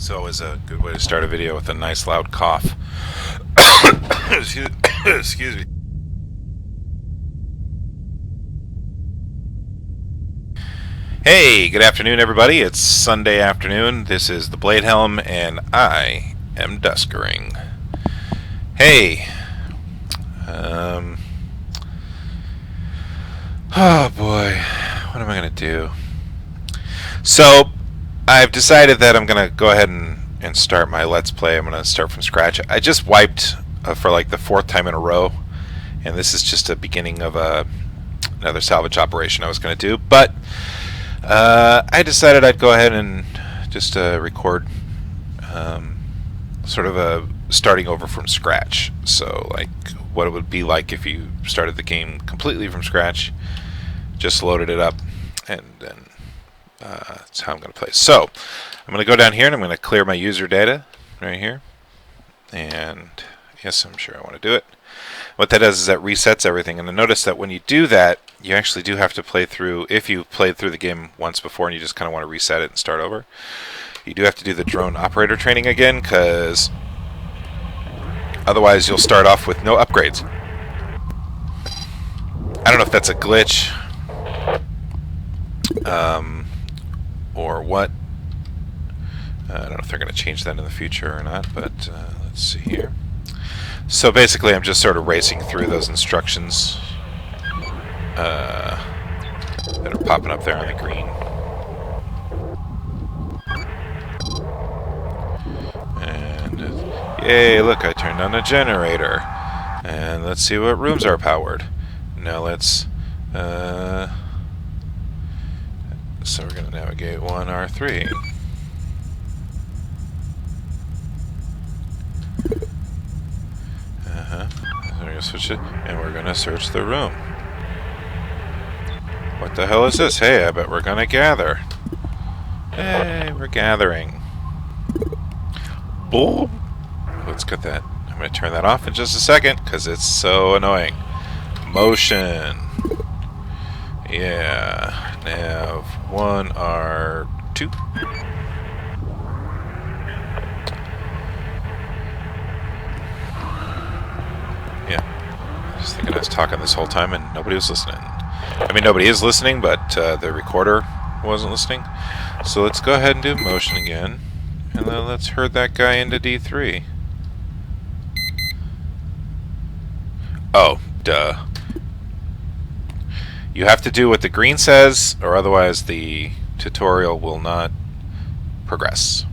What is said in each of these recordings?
It's always a good way to start a video with a nice loud cough. Excuse me. Hey, good afternoon, everybody. It's Sunday afternoon. This is the Bladehelm, and I am Duskering. Hey. Oh boy. What am I going to do? So, I've decided that I'm going to go ahead and start my Let's Play. I'm going to start from scratch. I just wiped for like the 4th time in a row, and this is just a beginning of another salvage operation I was going to do. But I decided I'd go ahead and just record sort of a starting over from scratch. So, like, what it would be like if you started the game completely from scratch, just loaded it up, and then that's how I'm going to play. So, I'm going to go down here and I'm going to clear my user data right here. And yes, I'm sure I want to do it. What that does is that resets everything. And I notice that when you do that, you actually do have to play through, if you played through the game once before and you just kind of want to reset it and start over, you do have to do the drone operator training again, because otherwise you'll start off with no upgrades. I don't know if that's a glitch or what. I don't know if they're going to change that in the future or not, but let's see here. So basically I'm just sort of racing through those instructions that are popping up there on the green. And yay, look, I turned on a generator. And let's see what rooms are powered. Now let's so we're going to navigate 1R3. So we're going to switch it, and we're going to search the room. What the hell is this? Hey, I bet we're going to gather. Hey, we're gathering. Boom! Let's get that. I'm going to turn that off in just a second, because it's so annoying. Motion. Yeah. Nav 1R2. Yeah. I was thinking I was talking this whole time and nobody was listening. I mean, nobody is listening, but the recorder wasn't listening. So let's go ahead and do motion again. And then let's herd that guy into D3. Oh, duh. You have to do what the green says, or otherwise the tutorial will not progress.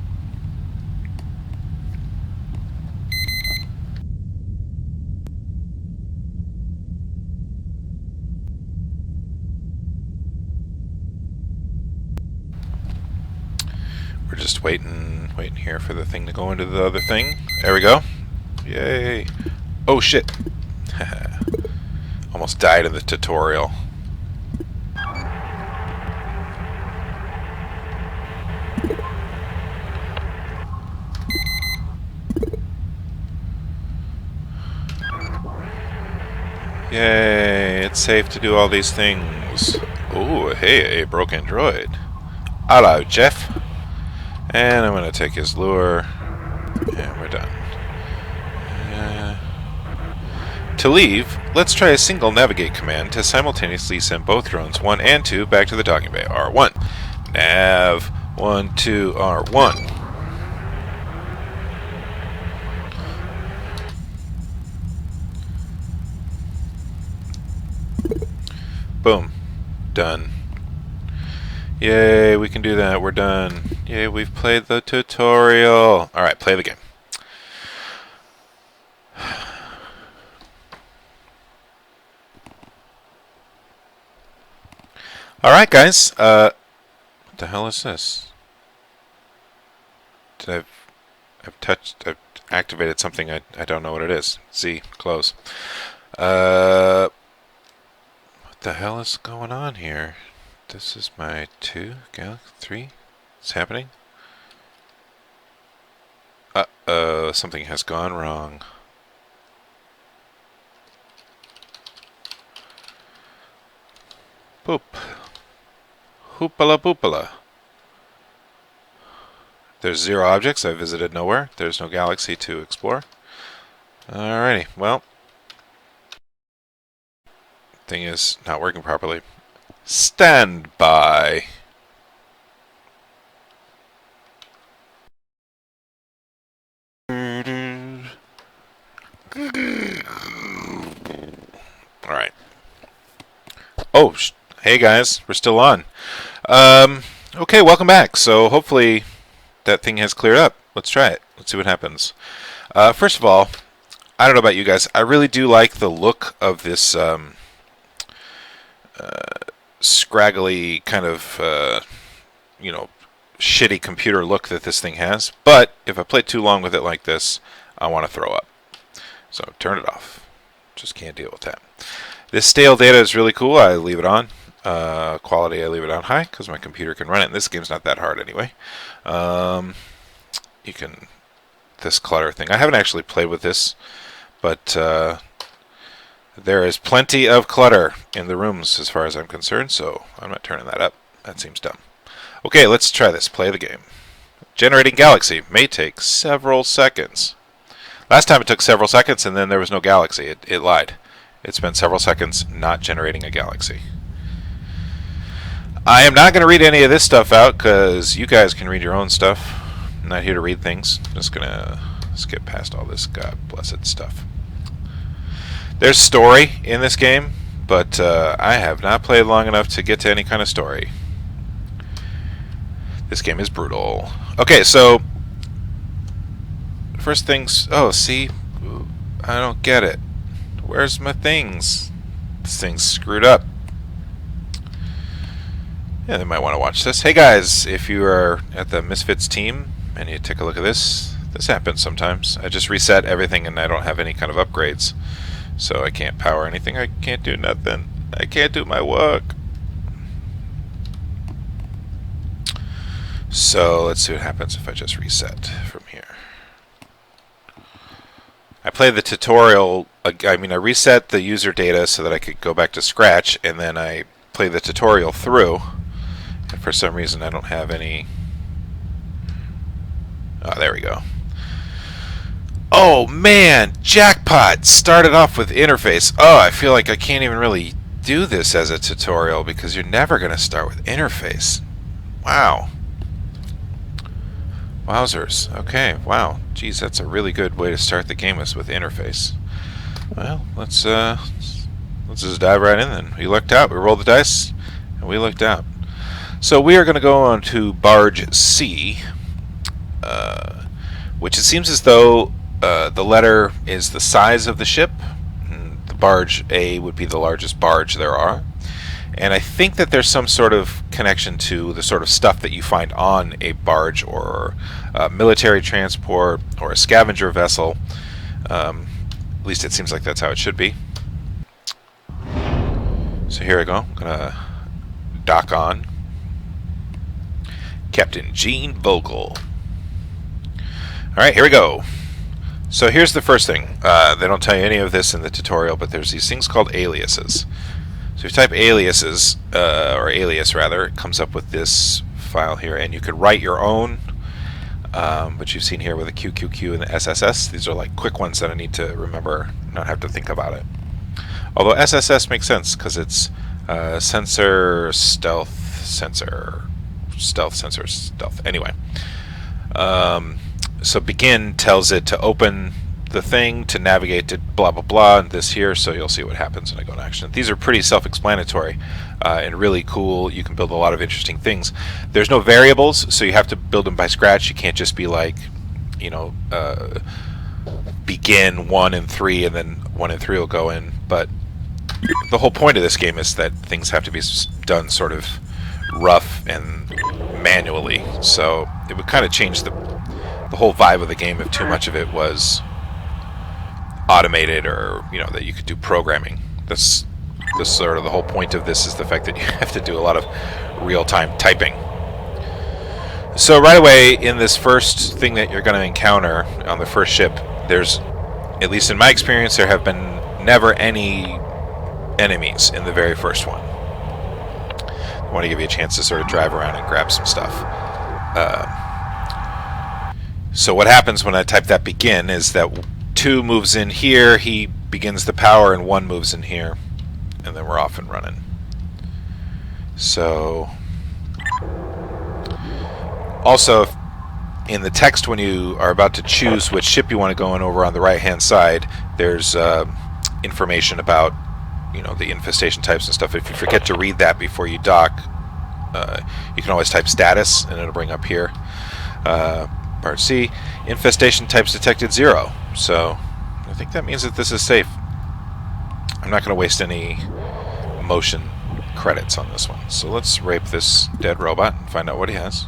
We're just waiting here for the thing to go into the other thing. There we go. Yay. Oh, shit. Almost died in the tutorial. Yay, it's safe to do all these things. Ooh, hey, a broken droid. Hello, Jeff. And I'm going to take his lure. And we're done. To leave, let's try a single navigate command to simultaneously send both drones 1 and 2 back to the docking bay. R1. Nav 1, 2, R1. Boom. Done. Yay, we can do that. We're done. Yay, we've played the tutorial. Alright, play the game. Alright, guys. What the hell is this? I've activated something. I don't know what it is. Z, close. What the hell is going on here? This is my 2, Galaxy 3. It's happening. Uh-oh, something has gone wrong. Boop. Hoopala boopala. There's 0 objects. I visited nowhere. There's no galaxy to explore. Alrighty, well. Thing is not working properly. Stand by. Alright. Oh, hey guys, we're still on. Okay, welcome back. So hopefully that thing has cleared up. Let's try it. Let's see what happens. First of all, I don't know about you guys. I really do like the look of this scraggly kind of, you know, shitty computer look that this thing has. But if I play too long with it like this, I want to throw up. So turn it off. Just can't deal with that. This stale data is really cool. I leave it on. Quality, I leave it on high because my computer can run it. And this game's not that hard anyway. You can... This clutter thing. I haven't actually played with this, but there is plenty of clutter in the rooms as far as I'm concerned, so I'm not turning that up. That seems dumb. Okay, let's try this. Play the game. Generating galaxy may take several seconds. Last time it took several seconds and then there was no galaxy. It lied. It spent several seconds not generating a galaxy. I am not going to read any of this stuff out because you guys can read your own stuff. I'm not here to read things. I'm just going to skip past all this god blessed stuff. There's story in this game, but I have not played long enough to get to any kind of story. This game is brutal. Okay, so first things... Oh, see? I don't get it. Where's my things? This thing's screwed up. Yeah, they might want to watch this. Hey guys, if you are at the Misfits team and you take a look at this, this happens sometimes. I just reset everything and I don't have any kind of upgrades. So I can't power anything. I can't do nothing. I can't do my work. So let's see what happens if I just reset from here. I played the tutorial. I mean, I reset the user data so that I could go back to scratch, and then I played the tutorial through. And for some reason, I don't have any. Oh, there we go. Oh man, jackpot! Started off with interface. Oh, I feel like I can't even really do this as a tutorial because you're never going to start with interface. Wow. Wowzers. Okay, wow. Geez, that's a really good way to start the game is with interface. Well, let's just dive right in then. We lucked out. We rolled the dice, and we lucked out. So we are going to go on to Barge C, which it seems as though the letter is the size of the ship. The barge A would be the largest barge there are. And I think that there's some sort of connection to the sort of stuff that you find on a barge or a military transport or a scavenger vessel. At least it seems like that's how it should be. So here I go. I'm going to dock on. Captain Gene Vogel. Alright, here we go. So here's the first thing. They don't tell you any of this in the tutorial, but there's these things called aliases. So if you type aliases, or alias rather, it comes up with this file here, and you could write your own, which you've seen here with the QQQ and the SSS. These are like quick ones that I need to remember, not have to think about it. Although SSS makes sense, because it's sensor, stealth, sensor, stealth, sensor, stealth. Anyway. So begin tells it to open the thing, to navigate to blah blah blah, and this here, so you'll see what happens when I go in action. These are pretty self-explanatory and really cool. You can build a lot of interesting things. There's no variables, so you have to build them by scratch. You can't just be like, you know, begin 1 and 3 and then 1 and 3 will go in. But the whole point of this game is that things have to be done sort of rough and manually, so it would kind of change the whole vibe of the game if too much of it was automated, or you know, that you could do programming. This sort of the whole point of this is the fact that you have to do a lot of real-time typing. So right away in this first thing that you're going to encounter on the first ship, there's, at least in my experience, there have been never any enemies in the very first one. I want to give you a chance to sort of drive around and grab some stuff. So what happens when I type that begin is that 2 moves in here, he begins the power, and 1 moves in here, and then we're off and running. So also, in the text when you are about to choose which ship you want to go in, over on the right hand side, there's information about, you know, the infestation types and stuff. If you forget to read that before you dock, you can always type status and it'll bring up here. Part C, infestation types detected 0. So I think that means that this is safe. I'm not going to waste any motion credits on this one. So let's rape this dead robot and find out what he has.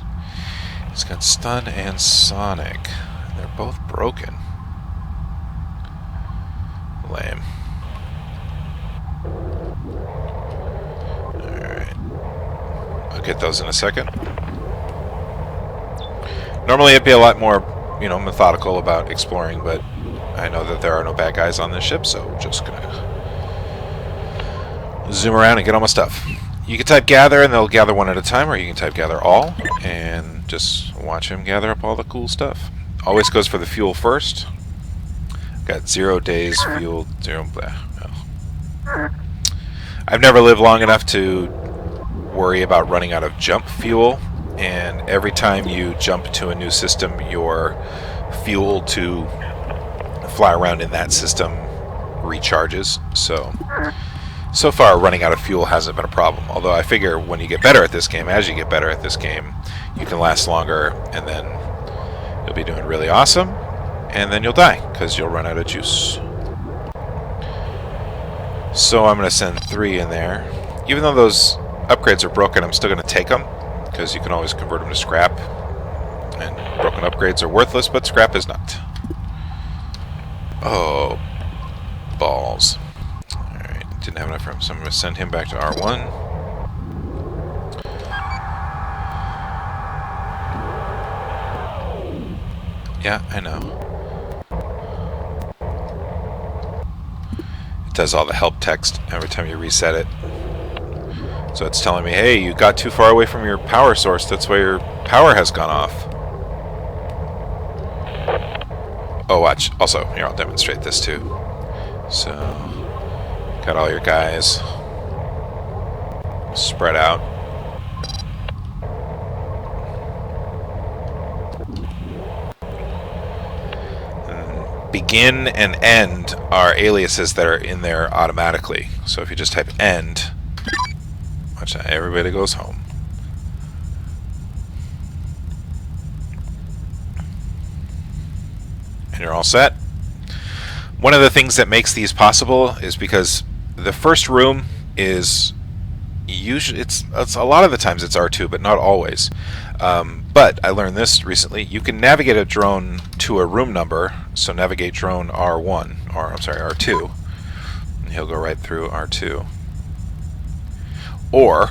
He's got stun and sonic. They're both broken. Lame. Alright. I'll get those in a second. Normally it'd be a lot more, you know, methodical about exploring, but I know that there are no bad guys on this ship, so we're just gonna zoom around and get all my stuff. You can type gather and they'll gather one at a time, or you can type gather all and just watch him gather up all the cool stuff. Always goes for the fuel first. Got 0 days fuel, 0 blah. Oh. I've never lived long enough to worry about running out of jump fuel, and every time you jump to a new system, your fuel to fly around in that system recharges. So far, running out of fuel hasn't been a problem. Although I figure when you get better at this game, as you get better at this game, you can last longer, and then you'll be doing really awesome, and then you'll die because you'll run out of juice. So I'm going to send 3 in there. Even though those upgrades are broken, I'm still going to take them, because you can always convert them to scrap. And broken upgrades are worthless, but scrap is not. Oh, balls. Alright, didn't have enough room, so I'm going to send him back to R1. Yeah, I know. It does all the help text every time you reset it. So it's telling me, hey, you got too far away from your power source, that's why your power has gone off. Oh, watch. Also, here, I'll demonstrate this too. So, got all your guys spread out. Begin and end are aliases that are in there automatically. So if you just type end, watch that, everybody goes home. And you're all set. One of the things that makes these possible is because the first room is usually, it's a lot of the times it's R2, but not always. But I learned this recently. You can navigate a drone to a room number, so navigate drone R1, or I'm sorry, R2, and he'll go right through R2. Or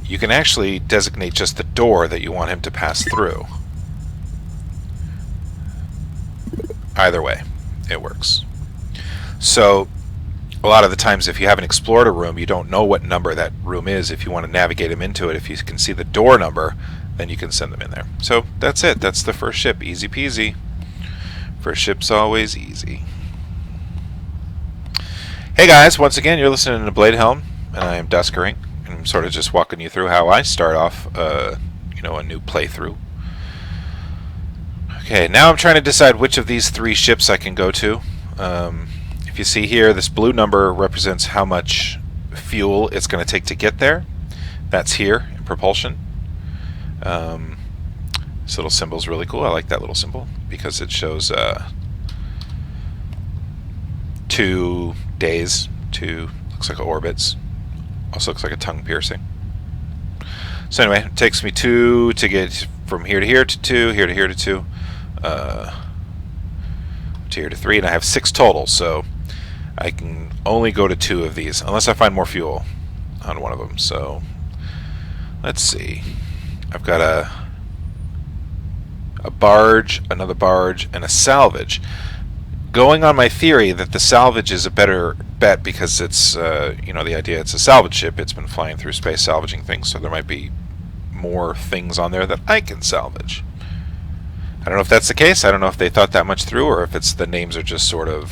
you can actually designate just the door that you want him to pass through. Either way, it works. So a lot of the times if you haven't explored a room, you don't know what number that room is. If you want to navigate him into it, if you can see the door number, then you can send them in there. So that's it. That's the first ship. Easy peasy. First ship's always easy. Hey guys, once again, you're listening to Bladehelm, and I am Duskering. And I'm sort of just walking you through how I start off, you know, a new playthrough. Okay, now I'm trying to decide which of these 3 ships I can go to. If you see here, this blue number represents how much fuel it's going to take to get there. That's here in propulsion. This little symbol is really cool. I like that little symbol because it shows 2 days, 2 looks like orbits. Also looks like a tongue piercing. So anyway, it takes me 2 to get from here to here to 2, here to here to 2, to here to 3, and I have 6 total. So I can only go to 2 of these unless I find more fuel on one of them. So let's see. I've got a barge, another barge, and a salvage. Going on my theory that the salvage is a better bet because it's, you know, the idea it's a salvage ship. It's been flying through space salvaging things, so there might be more things on there that I can salvage. I don't know if that's the case. I don't know if they thought that much through, or if it's the names are just sort of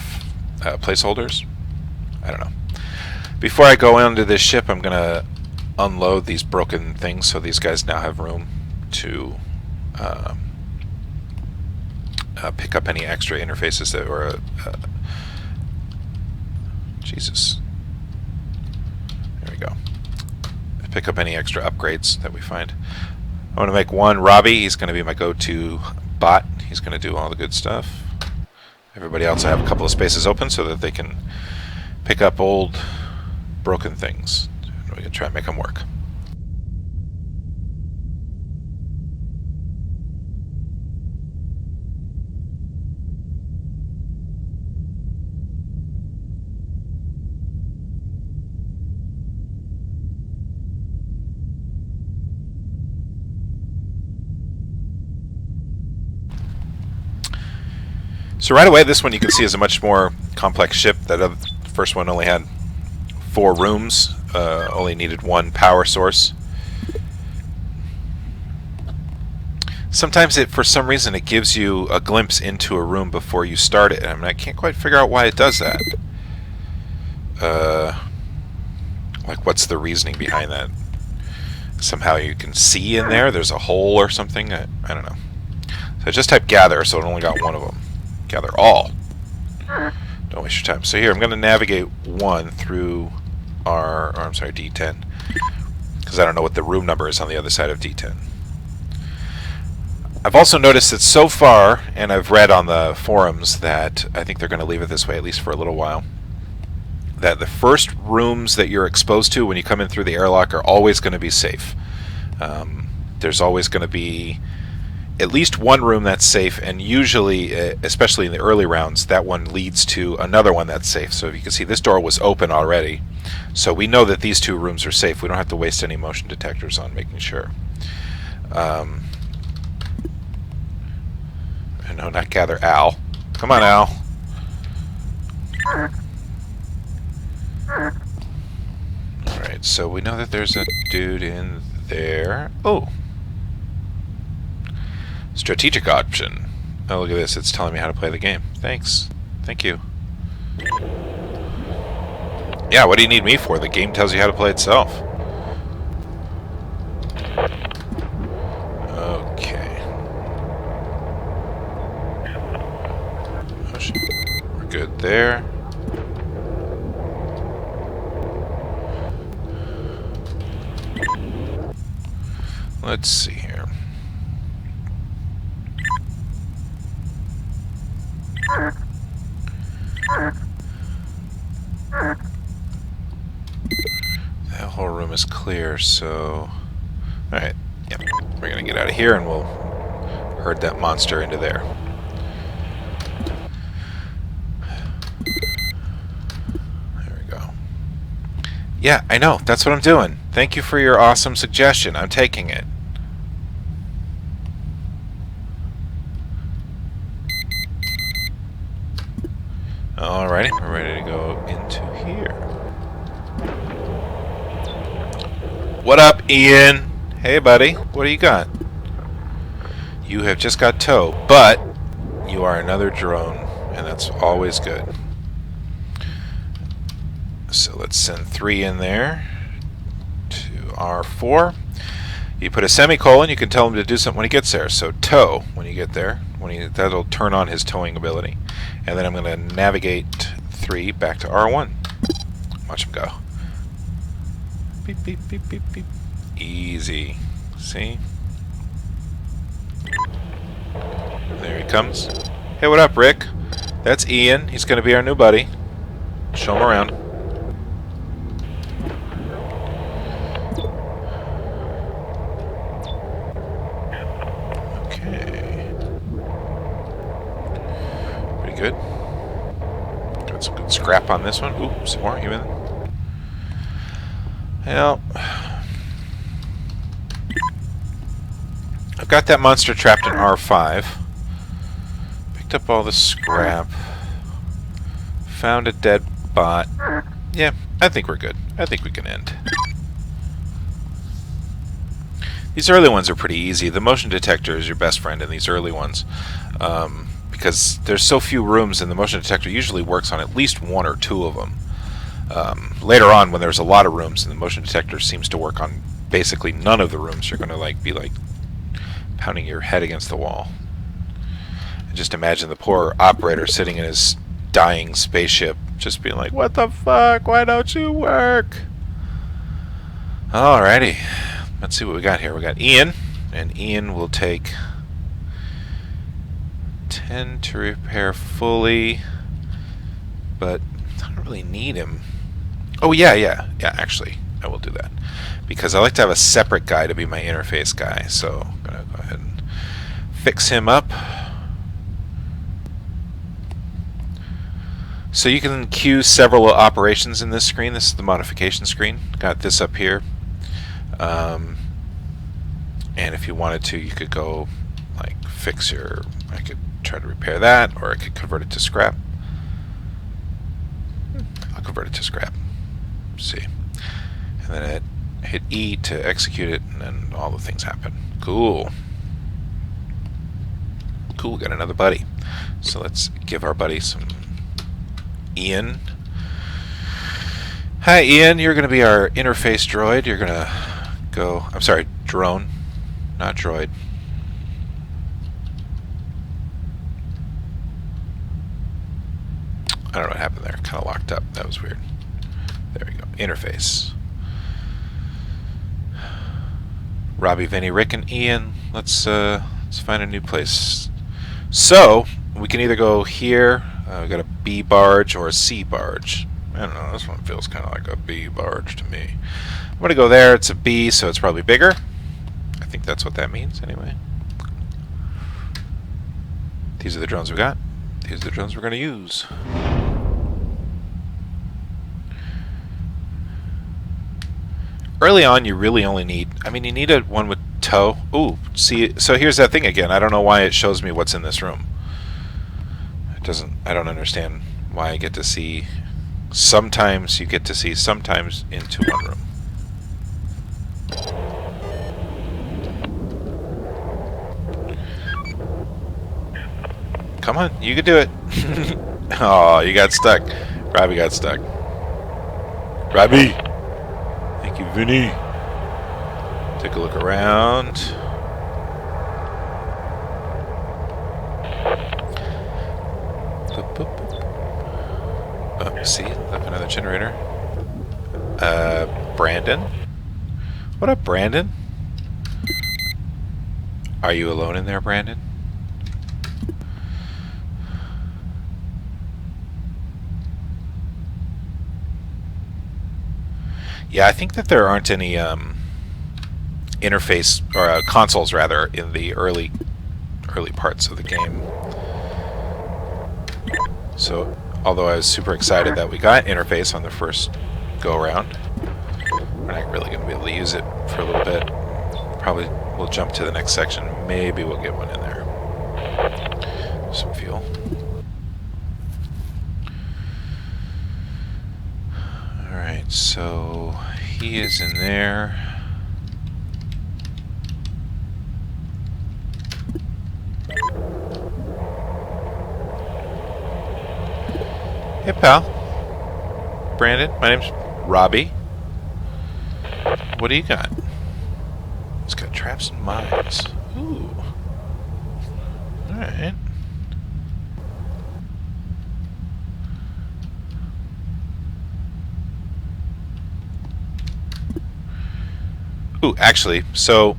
placeholders. I don't know. Before I go into this ship, I'm going to unload these broken things so these guys now have room to pick up any extra interfaces that or Jesus. There we go. Pick up any extra upgrades that we find. I want to make one Robbie. He's going to be my go-to bot. He's going to do all the good stuff. Everybody else, I have a couple of spaces open so that they can pick up old broken things. We can try and make them work. So right away, this one you can see is a much more complex ship. That first one only had 4 rooms, only needed 1 power source. Sometimes for some reason, it gives you a glimpse into a room before you start it. I mean, I can't quite figure out why it does that. Like, what's the reasoning behind that? Somehow you can see in there, there's a hole or something? I don't know. So I just typed gather, so it only got 1 of them. Gather all. Don't waste your time. So here, I'm going to navigate 1 through D10. Because I don't know what the room number is on the other side of D10. I've also noticed that so far, and I've read on the forums that I think they're going to leave it this way, at least for a little while, that the first rooms that you're exposed to when you come in through the airlock are always going to be safe. There's always going to be at least 1 room that's safe, and usually, especially in the early rounds, that one leads to another one that's safe. So if you can see, this door was open already, so we know that these 2 rooms are safe. We don't have to waste any motion detectors on making sure. No, not gather Al. Come on, Al. Alright, so we know that there's a dude in there. Oh! Strategic option. Oh, look at this. It's telling me how to play the game. Thanks. Thank you. Yeah, what do you need me for? The game tells you how to play itself. Okay. We're good there. Let's see here. That whole room is clear, so... Alright, yep. We're gonna get out of here and we'll herd that monster into there. There we go. Yeah, I know. That's what I'm doing. Thank you for your awesome suggestion. I'm taking it. Alrighty, we're ready to go into here. What up, Ian? Hey, buddy. What do you got? You have just got tow, but you are another drone, and that's always good. So let's send 3 in there to R4. You put a semicolon, you can tell him to do something when he gets there. So tow when you get there. That'll turn on his towing ability. And then I'm going to navigate 3 back to R1. Watch him go. Beep, beep, beep, beep, beep. Easy. See? There he comes. Hey, what up, Rick? That's Ian. He's going to be our new buddy. Show him around. Okay. Pretty good. Got some good scrap on this one. Ooh, some more. You in? Well, I've got that monster trapped in R5. Picked up all the scrap. Found a dead bot. Yeah, I think we're good. I think we can end. These early ones are pretty easy. The motion detector is your best friend in these early ones. Because there's so few rooms, and the motion detector usually works on at least one or two of them. Later on, when there's a lot of rooms, and the motion detector seems to work on basically none of the rooms, you're going to be pounding your head against the wall. And just imagine the poor operator sitting in his dying spaceship, just being like, "What the fuck? Why don't you work?" Alrighty, let's see what we got here. We got Ian, and Ian will take 10 to repair fully, but I don't really need him. Oh yeah, actually I will do that, because I like to have a separate guy to be my interface guy, so I'm gonna go ahead and fix him up. So you can queue several operations in this screen. This is the modification screen. Got this up here. And if you wanted to, you could go fix your... I could try to repair that, or I could convert it to scrap. I'll convert it to scrap. See. And then hit E to execute it, and then all the things happen. Cool. Cool, got another buddy. So let's give our buddy some... Ian. Hi Ian, you're going to be our interface droid. You're going to go... I'm sorry, drone, not droid. I don't know what happened there. Kind of locked up. That was weird. There we go. Interface. Robbie, Vinny, Rick, and Ian. Let's find a new place. So we can either go here. We got a B barge or a C barge. I don't know. This one feels kind of like a B barge to me. I'm gonna go there. It's a B, so it's probably bigger. I think that's what that means, anyway. These are the drones we got. These are the drones we're gonna use. Early on, you really only need... I mean, you need one with tow. Ooh, see, so here's that thing again. I don't know why it shows me what's in this room. It doesn't... I don't understand why I get to see... Sometimes you get to see sometimes into one room. Come on, you can do it. Oh, you got stuck. Robbie got stuck. Robbie! Thank you, Vinny. Take a look around. Oh, see? Look, another generator. Brandon? What up, Brandon? Are you alone in there, Brandon? Yeah, I think that there aren't any interface or consoles rather in the early parts of the game. So, although I was super excited that we got interface on the first go around, we're not really going to be able to use it for a little bit. Probably we'll jump to the next section. Maybe we'll get one in there. Some fuel. Alright, so he is in there. Hey, pal. Brandon, my name's Robbie. What do you got? It's got traps and mines. Ooh. Alright. Ooh, actually, so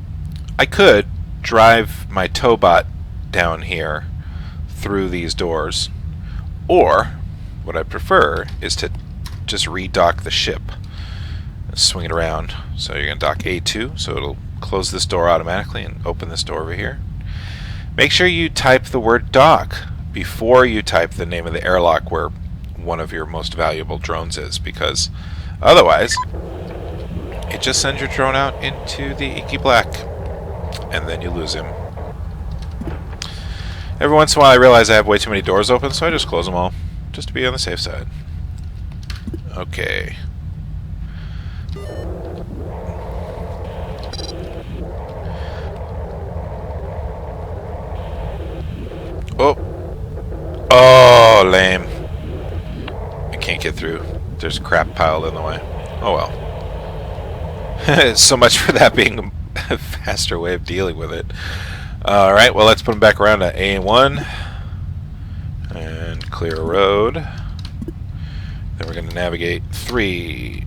I could drive my towbot down here through these doors, or what I prefer is to just redock the ship and swing it around. So you're going to dock A2, so it'll close this door automatically and open this door over here. Make sure you type the word dock before you type the name of the airlock where one of your most valuable drones is, because otherwise it just sends your drone out into the inky black, and then you lose him. Every once in a while I realize I have way too many doors open, so I just close them all, just to be on the safe side. Okay. Oh, lame. I can't get through. There's crap piled in the way. Oh well. So much for that being a faster way of dealing with it. Alright, well let's put them back around to A1 and clear a road. Then we're going to navigate 3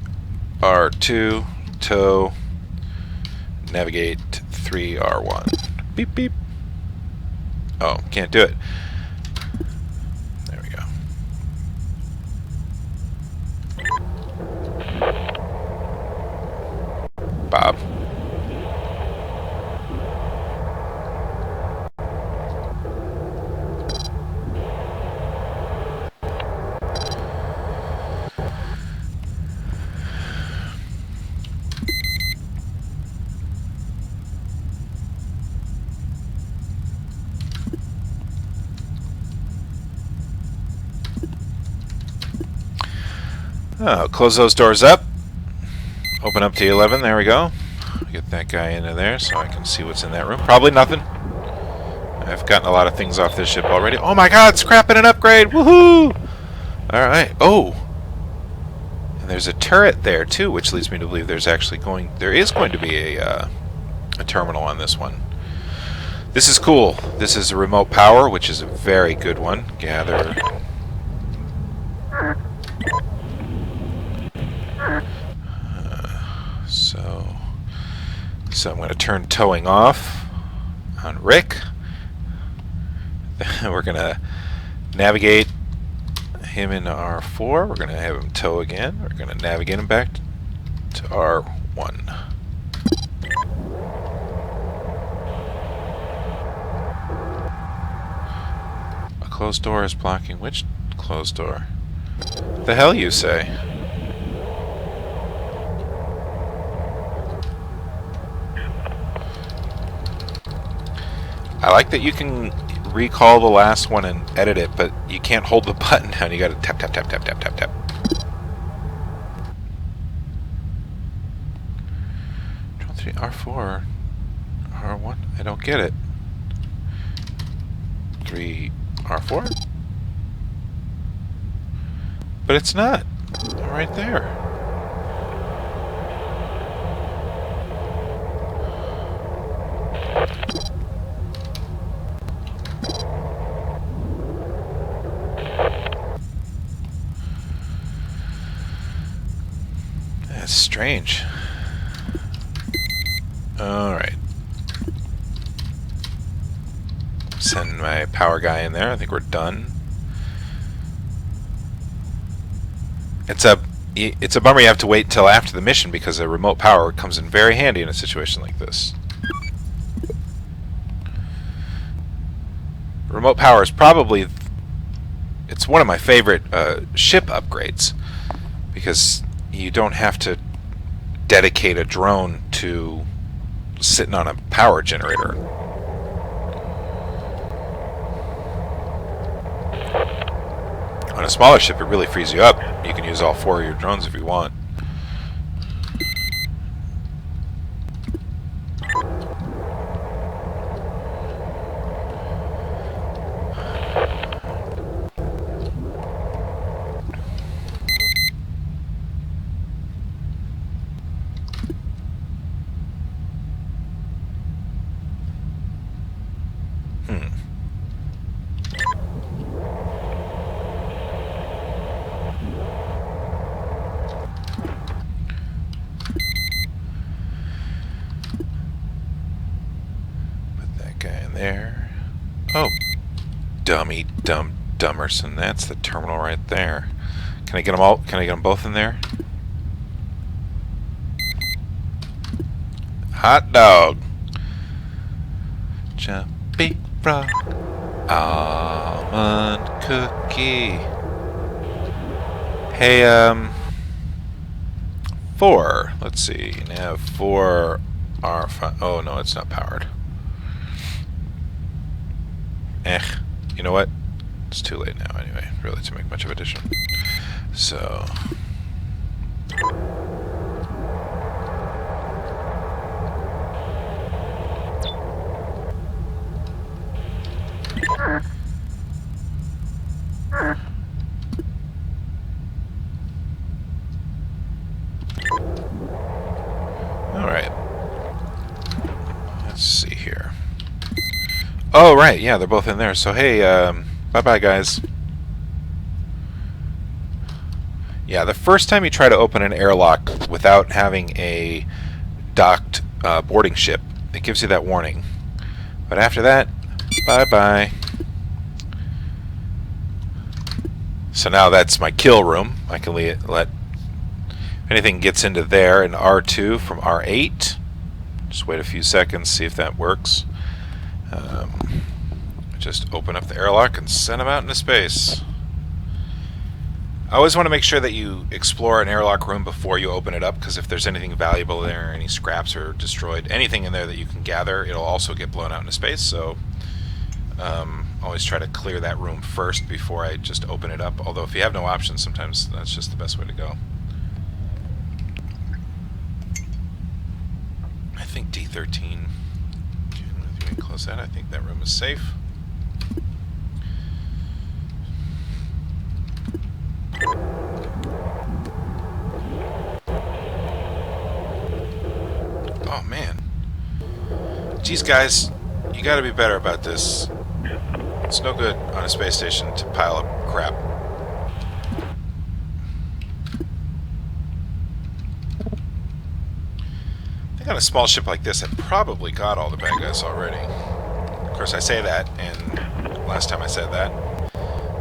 R2, tow, navigate 3 R1. Beep beep. Oh, can't do it. There we go. Bob. Oh, close those doors up. Open up to 11. There we go. Get that guy into there so I can see what's in that room. Probably nothing. I've gotten a lot of things off this ship already. Oh my god, scrap and an upgrade! Woohoo! Alright. Oh! And there's a turret there too, which leads me to believe there is going to be a terminal on this one. This is cool. This is a remote power, which is a very good one. Gather. So I'm going to turn towing off on Rick. We're going to navigate him into R4. We're going to have him tow again. We're going to navigate him back to R1. A closed door is blocking which closed door? The hell you say? I like that you can recall the last one and edit it, but you can't hold the button down. You gotta tap, tap, tap, tap, tap, tap, tap. Control 3, R4, R1? I don't get it. 3, R4? But it's not. Right there. That's strange. Alright. Send my power guy in there. I think we're done. It's a bummer you have to wait until after the mission because a remote power comes in very handy in a situation like this. Remote power is probably... It's one of my favorite ship upgrades because you don't have to dedicate a drone to sitting on a power generator. On a smaller ship, it really frees you up. You can use all 4 of your drones if you want. There. Oh, Dummerson. That's the terminal right there. Can I get them all? Can I get them both in there? Hot dog. Jumpy frog. Almond cookie. Hey, 4. Let's see. Nav 4 R5. Oh no, it's not powered. You know what? It's too late now anyway, really, to make much of addition. So... Alright. Let's see here. Oh, right, yeah, they're both in there. So, hey, bye-bye, guys. Yeah, the first time you try to open an airlock without having a docked boarding ship, it gives you that warning. But after that, bye-bye. So now that's my kill room. I can let if anything gets into there in R2 from R8. Just wait a few seconds, see if that works. Just open up the airlock and send them out into space. I always want to make sure that you explore an airlock room before you open it up, because if there's anything valuable there, any scraps or destroyed, anything in there that you can gather, it'll also get blown out into space. So always try to clear that room first before I just open it up. Although if you have no options, sometimes that's just the best way to go. I think D13. If you can close that, I think that room is safe. Oh man. Geez, guys, you gotta be better about this. It's no good on a space station to pile up crap. I think on a small ship like this, I probably got all the bad guys already. Of course, I say that, and last time I said that,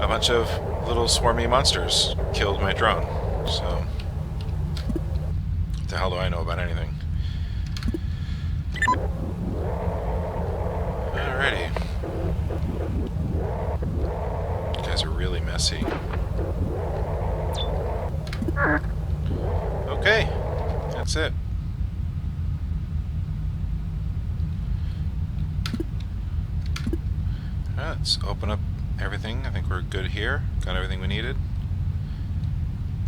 a bunch of little swarmy monsters killed my drone. So, what the hell do I know about anything? Alrighty. You guys are really messy. Okay, that's it. Alright, let's open up everything. I think we're good here. Got everything we needed.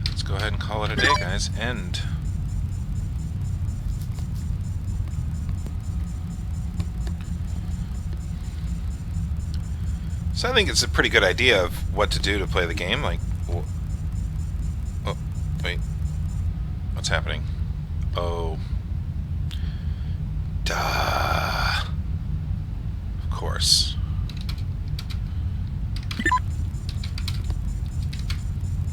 Let's go ahead and call it a day, guys. End. So I think it's a pretty good idea of what to do to play the game. Like, oh, wait, what's happening? Oh, duh. Of course.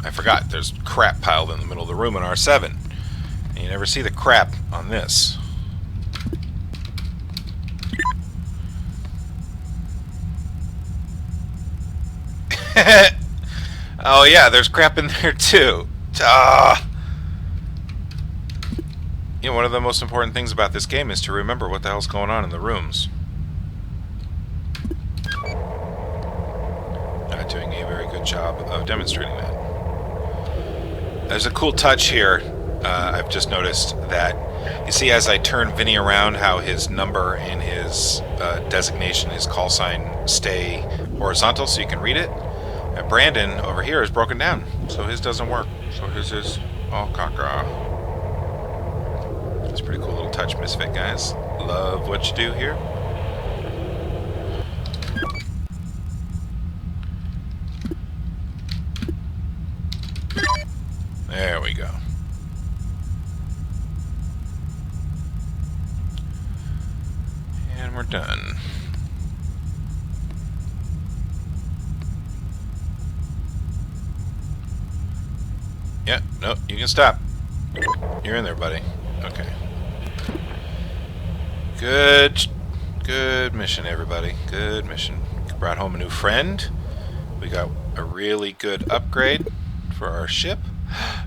I forgot. There's crap piled in the middle of the room in R7, and you never see the crap on this. Oh yeah, there's crap in there too. You know, one of the most important things about this game is to remember what the hell's going on in the rooms. Not doing a very good job of demonstrating that. There's a cool touch here. I've just noticed that, you see as I turn Vinny around, how his number and his designation, his call sign, stay horizontal so you can read it. And Brandon over here is broken down, so his doesn't work. So his is all caca. It's a pretty cool little touch, Misfit guys. Love what you do here. There we go. And we're done. Yeah, no, you can stop. You're in there, buddy. Okay. Good mission, everybody. Good mission. Brought home a new friend. We got a really good upgrade for our ship.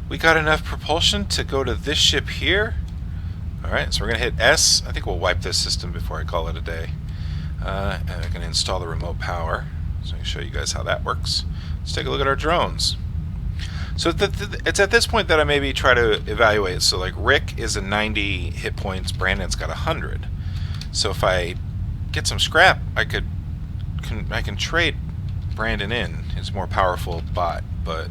We got enough propulsion to go to this ship here. Alright, so we're going to hit S. I think we'll wipe this system before I call it a day. And I'm going to install the remote power, so I can show you guys how that works. Let's take a look at our drones. So it's at this point that I maybe try to evaluate. So like Rick is a 90 hit points, Brandon's got 100. So if I get some scrap, I can trade Brandon in. His more powerful bot, but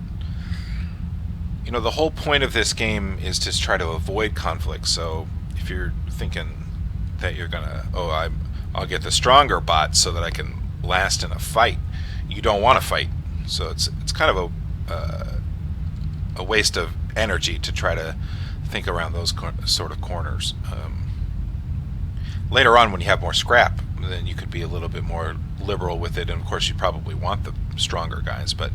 you know, the whole point of this game is to try to avoid conflict. So if you're thinking that you're gonna, I'll get the stronger bot so that I can last in a fight, you don't want to fight. So it's kind of a waste of energy to try to think around those sort of corners. Later on, when you have more scrap, then you could be a little bit more liberal with it, and of course you probably want the stronger guys, but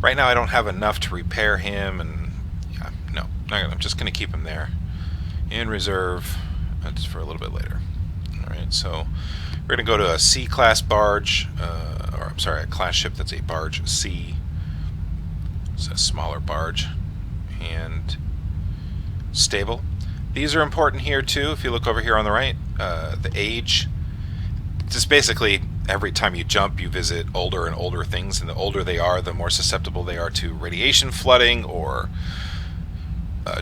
right now I don't have enough to repair him, and yeah, no, I'm just going to keep him there in reserve. That's for a little bit later. Alright, so we're going to go to a C-class barge, or I'm sorry, a class ship that's a barge C. It's a smaller barge, and stable. These are important here too. If you look over here on the right, the age. Just basically, every time you jump, you visit older and older things, and the older they are, the more susceptible they are to radiation flooding, or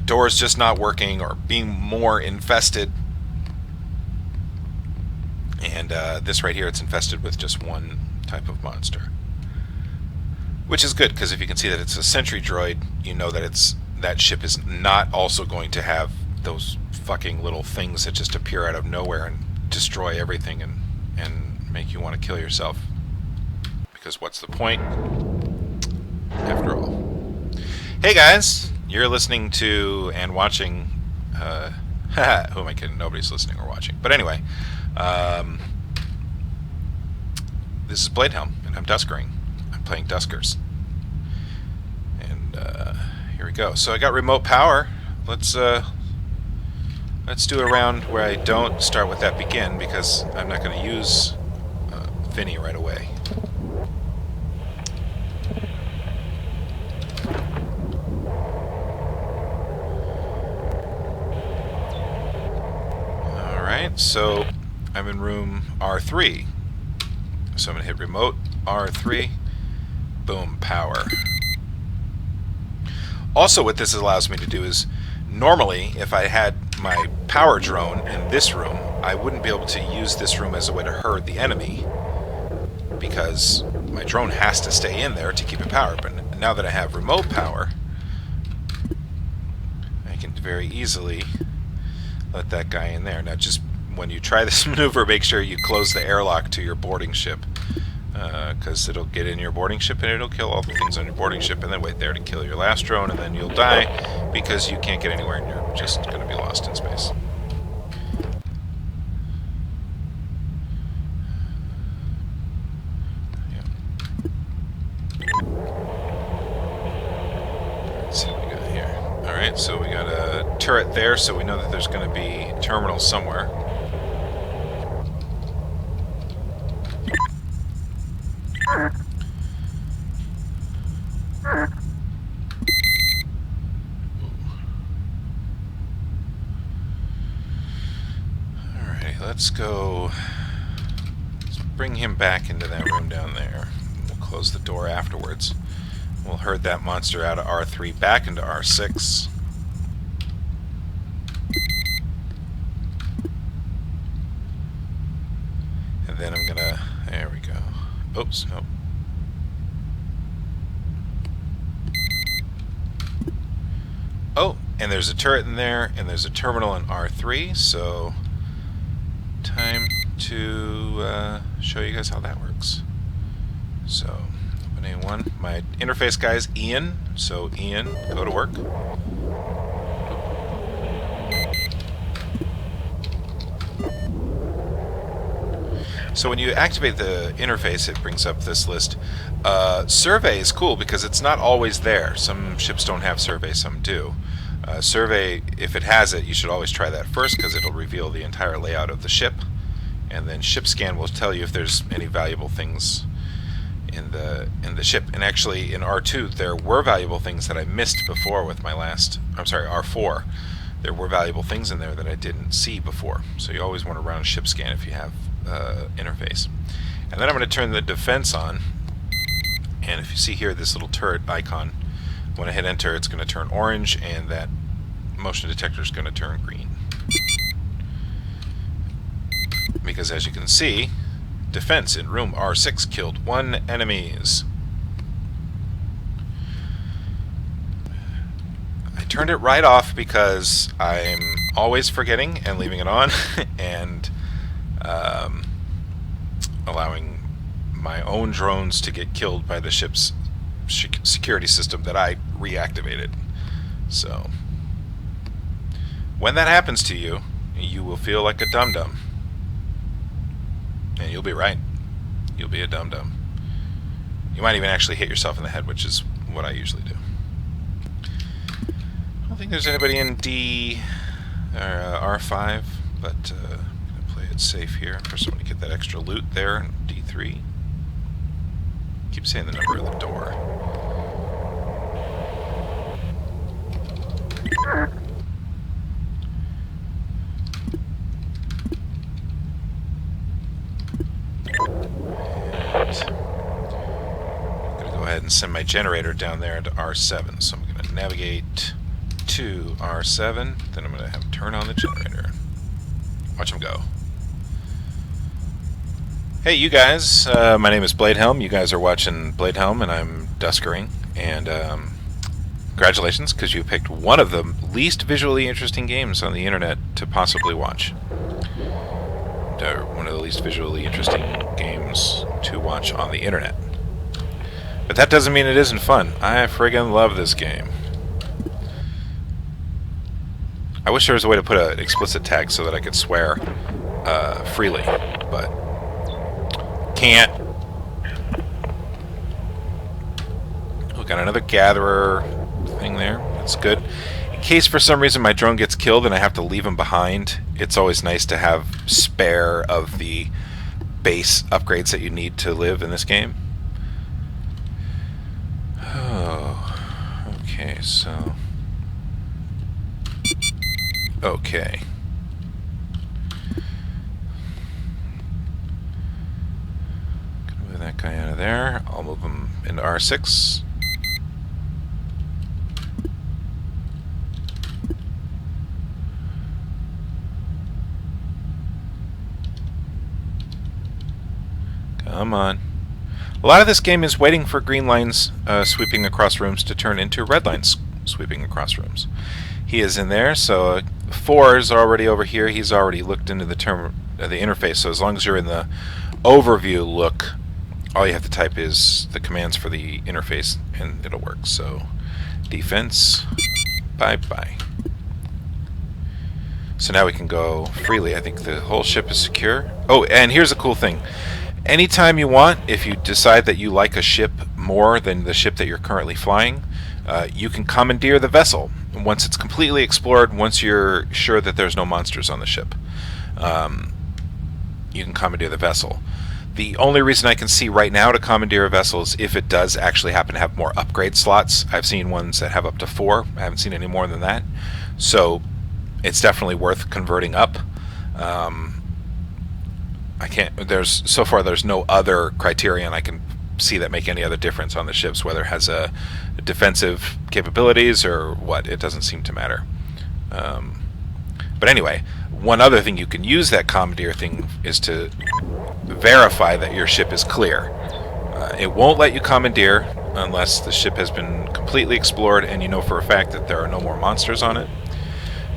doors just not working, or being more infested. And this right here, it's infested with just one type of monster. Which is good, because if you can see that it's a sentry droid, you know that that ship is not also going to have those fucking little things that just appear out of nowhere and destroy everything and make you want to kill yourself. Because what's the point, after all? Hey guys, you're listening to and watching, who am I kidding? Nobody's listening or watching. But anyway, this is Bladehelm, and I'm Duskering. I'm playing Duskers. And here we go. So I got remote power. Let's do a round where I don't start with that begin, because I'm not going to use Vinny right away. Alright, so I'm in room R3. So I'm going to hit remote R3. Boom, power. Also, what this allows me to do is, normally, if I had my power drone in this room, I wouldn't be able to use this room as a way to herd the enemy, because my drone has to stay in there to keep it powered. But now that I have remote power, I can very easily let that guy in there. Now, just when you try this maneuver, make sure you close the airlock to your boarding ship, because it'll get in your boarding ship and it'll kill all the things on your boarding ship, and then wait there to kill your last drone, and then you'll die because you can't get anywhere and you're just going to be lost in space. Let's see what we got here. Alright, so we got a turret there, so we know that there's going to be terminals somewhere. Let's go. Let's bring him back into that room down there. We'll close the door afterwards. We'll herd that monster out of R3 back into R6. And then I'm gonna. There we go. Oops, nope. Oh, and there's a turret in there, and there's a terminal in R3, so time to show you guys how that works. So, open A1. My interface guy is Ian, so Ian, go to work. So when you activate the interface, it brings up this list. Survey is cool because it's not always there. Some ships don't have survey, some do. Survey, if it has it, you should always try that first because it'll reveal the entire layout of the ship. And then ship scan will tell you if there's any valuable things in the ship. And actually in R2 there were valuable things that I missed before with my last, I'm sorry, R4. There were valuable things in there that I didn't see before. So you always want to run a ship scan if you have interface. And then I'm going to turn the defense on. And if you see here this little turret icon, when I hit enter, it's going to turn orange, and that motion detector is going to turn green. Because as you can see, defense in room R6 killed 1 enemies. I turned it right off because I'm always forgetting and leaving it on, and allowing my own drones to get killed by the ship's security system that I reactivated. So When that happens to you, you will feel like a dum-dum. And you'll be right. You'll be a dum-dum. You might even actually hit yourself in the head, which is what I usually do. I don't think there's anybody in D or R5, but I'm going to play it safe here for someone to get that extra loot there in D3. Keep saying the number of the door. And send my generator down there into R7. So I'm going to navigate to R7, then I'm going to have him turn on the generator. Watch him go. Hey, you guys. My name is Bladehelm. You guys are watching Bladehelm, and I'm Duskering. And congratulations, because you picked one of the least visually interesting games on the internet to possibly watch. One of the least visually interesting games to watch on the internet. But that doesn't mean it isn't fun. I friggin' love this game. I wish there was a way to put an explicit tag so that I could swear freely, but can't. We got another gatherer thing there. That's good. In case for some reason my drone gets killed and I have to leave him behind, it's always nice to have spare of the base upgrades that you need to live in this game. Okay, so... Okay. Gonna move that guy out of there. I'll move him into R6. Come on. A lot of this game is waiting for green lines sweeping across rooms to turn into red lines sweeping across rooms. He is in there, so 4 is already over here. He's already looked into the interface, so as long as you're in the overview look, all you have to type is the commands for the interface, and it'll work. So, defense, bye-bye. So now we can go freely. I think the whole ship is secure. Oh, and here's a cool thing. Anytime you want, if you decide that you like a ship more than the ship that you're currently flying, you can commandeer the vessel. Once it's completely explored, once you're sure that there's no monsters on the ship, you can commandeer the vessel. The only reason I can see right now to commandeer a vessel is if it does actually happen to have more upgrade slots. I've seen ones that have up to 4. I haven't seen any more than that. So it's definitely worth converting up. I can't. So far there's no other criterion I can see that make any other difference on the ships, whether it has a defensive capabilities or what. It doesn't seem to matter. But anyway, one other thing you can use that commandeer thing is to verify that your ship is clear. It won't let you commandeer unless the ship has been completely explored and you know for a fact that there are no more monsters on it.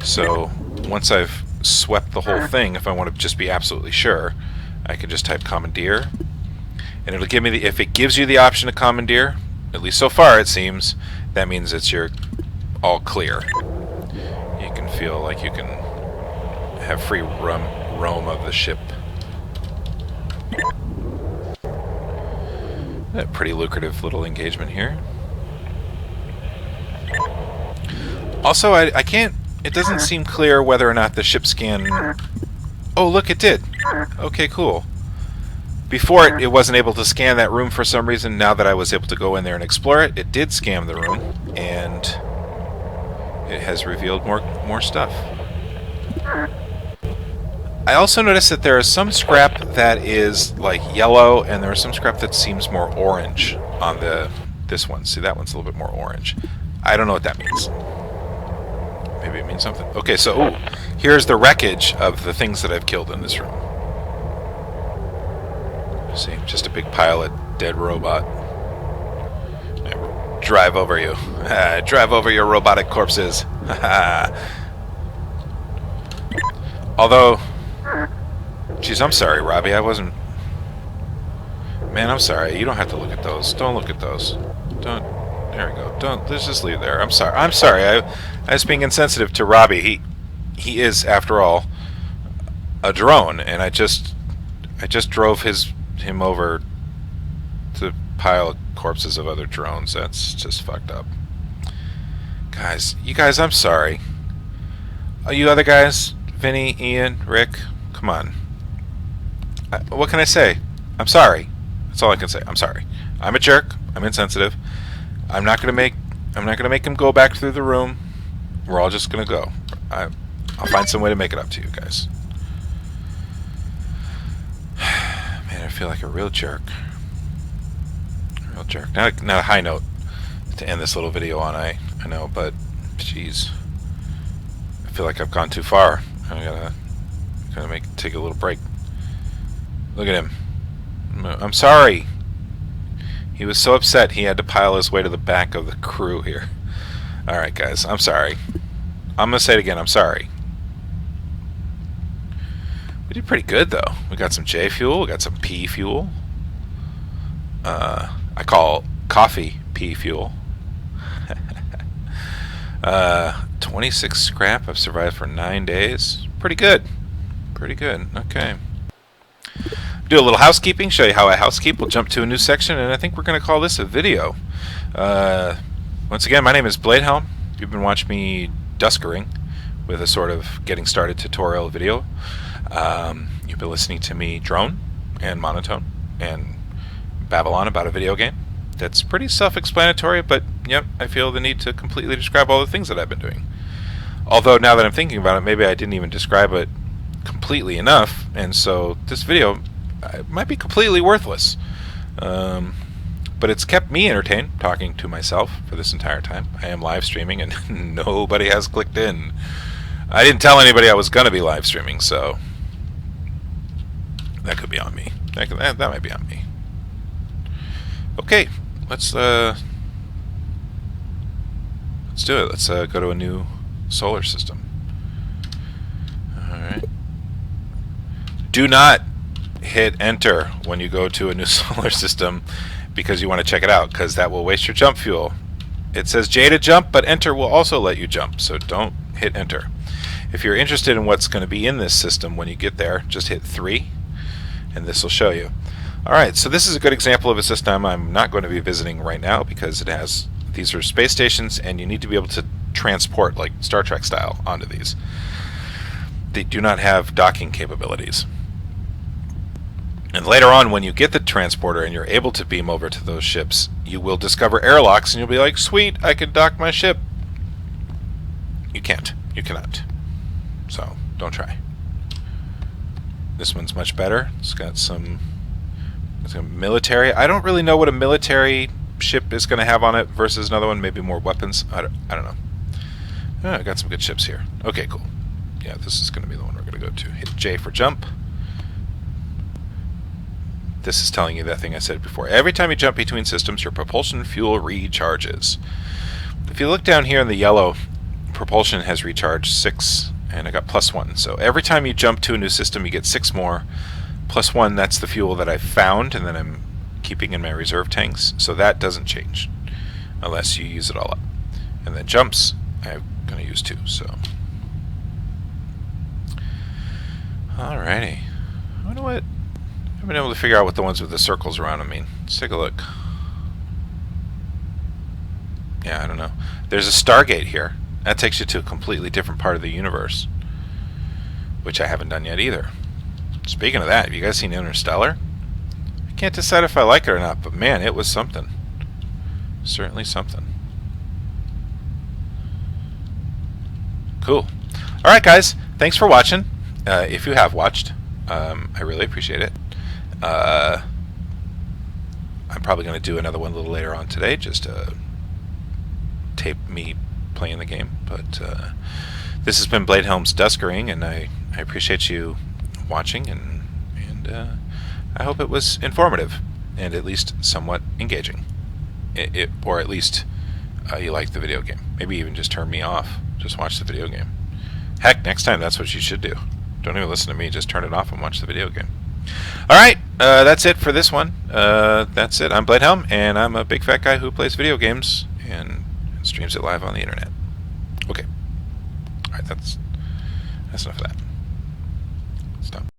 So once I've swept the whole thing, if I want to just be absolutely sure, I can just type commandeer, and it'll give me the, if it gives you the option to commandeer, at least so far it seems, that means it's your all clear. You can feel like you can have free roam of the ship. A pretty lucrative little engagement here. Also, I can't, it doesn't seem clear whether or not the ship scan... Oh, look, it did. Okay, cool. Before it wasn't able to scan that room for some reason. Now that I was able to go in there and explore it, it did scan the room, and it has revealed more stuff. I also noticed that there is some scrap that is like yellow, and there is some scrap that seems more orange on this one. See, that one's a little bit more orange. I don't know what that means. Maybe it means something. Okay, so ooh, here's the wreckage of the things that I've killed in this room. See, just a big pile of dead robot. Drive over you. Drive over your robotic corpses. Although, geez, I'm sorry, Robbie. I wasn't... Man, I'm sorry. You don't have to look at those. Don't look at those. Don't... There we go. Don't... Let's just leave there. I'm sorry. I'm sorry. I was being insensitive to Robbie. he is, after all, a drone, and I just drove him over to pile of corpses of other drones. That's just fucked up. Guys, you guys, I'm sorry. You other guys, Vinny, Ian, Rick, come on. What can I say? I'm sorry. That's all I can say. I'm sorry. I'm a jerk. I'm insensitive. I'm not gonna make him go back through the room. We're all just gonna go. I'll find some way to make it up to you guys. Man, I feel like a real jerk. A real jerk. Not a high note to end this little video on. I know, but jeez, I feel like I've gone too far. I gotta take a little break. Look at him. I'm sorry. He was so upset he had to pile his way to the back of the crew here. Alright guys, I'm sorry. I'm gonna say it again, I'm sorry. We did pretty good though. We got some J fuel, we got some P fuel. I call coffee P fuel. 26 scrap. I've survived for 9 days. Pretty good. Pretty good. Okay. Do a little housekeeping, show you how I housekeep. We'll jump to a new section, and I think we're going to call this a video. Once again, my name is Bladehelm. You've been watching me Duskering with a sort of getting started tutorial video. You've been listening to me drone and monotone and babble on about a video game. That's pretty self-explanatory, but yep, I feel the need to completely describe all the things that I've been doing. Although now that I'm thinking about it, maybe I didn't even describe it completely enough, and so this video might be completely worthless. But it's kept me entertained talking to myself for this entire time. I am live streaming and nobody has clicked in. I didn't tell anybody I was going to be live streaming, so that could be on me. That might be on me. Okay, let's do it. Let's go to a new solar system. Alright. Do not hit enter when you go to a new solar system because you want to check it out, because that will waste your jump fuel. It says J to jump, but enter will also let you jump, so don't hit enter. If you're interested in what's going to be in this system when you get there, just hit 3 and this will show you. Alright, so this is a good example of a system I'm not going to be visiting right now because these are space stations and you need to be able to transport, like Star Trek style, onto these. They do not have docking capabilities. And later on, when you get the transporter and you're able to beam over to those ships, you will discover airlocks and you'll be like, sweet, I can dock my ship. You can't. You cannot. So, don't try. This one's much better. It's got some military. I don't really know what a military ship is going to have on it versus another one. Maybe more weapons. I don't know. Oh, I got some good ships here. Okay, cool. Yeah, this is going to be the one we're going to go to. Hit J for jump. This is telling you that thing I said before. Every time you jump between systems, your propulsion fuel recharges. If you look down here in the yellow, propulsion has recharged 6, and I got +1. So every time you jump to a new system, you get 6 more. +1, that's the fuel that I found, and then I'm keeping in my reserve tanks. So that doesn't change unless you use it all up. And then jumps, I'm going to use 2. So, alrighty. I wonder what. I haven't been able to figure out what the ones with the circles around them mean. Let's take a look. Yeah, I don't know. There's a Stargate here. That takes you to a completely different part of the universe, which I haven't done yet either. Speaking of that, have you guys seen Interstellar? I can't decide if I like it or not, but man, it was something. Certainly something. Cool. Alright guys, thanks for watching. If you have watched, I really appreciate it. I'm probably going to do another one a little later on today, just to tape me playing the game. But this has been Bladehelm's Duskering, and I appreciate you watching, and I hope it was informative and at least somewhat engaging. Or at least you liked the video game. Maybe even just turn me off. Just watch the video game. Heck, next time that's what you should do. Don't even listen to me, just turn it off and watch the video game. Alright, that's it for this one. That's it. I'm Bladehelm, and I'm a big fat guy who plays video games and streams it live on the internet. Okay. Alright, that's enough of that.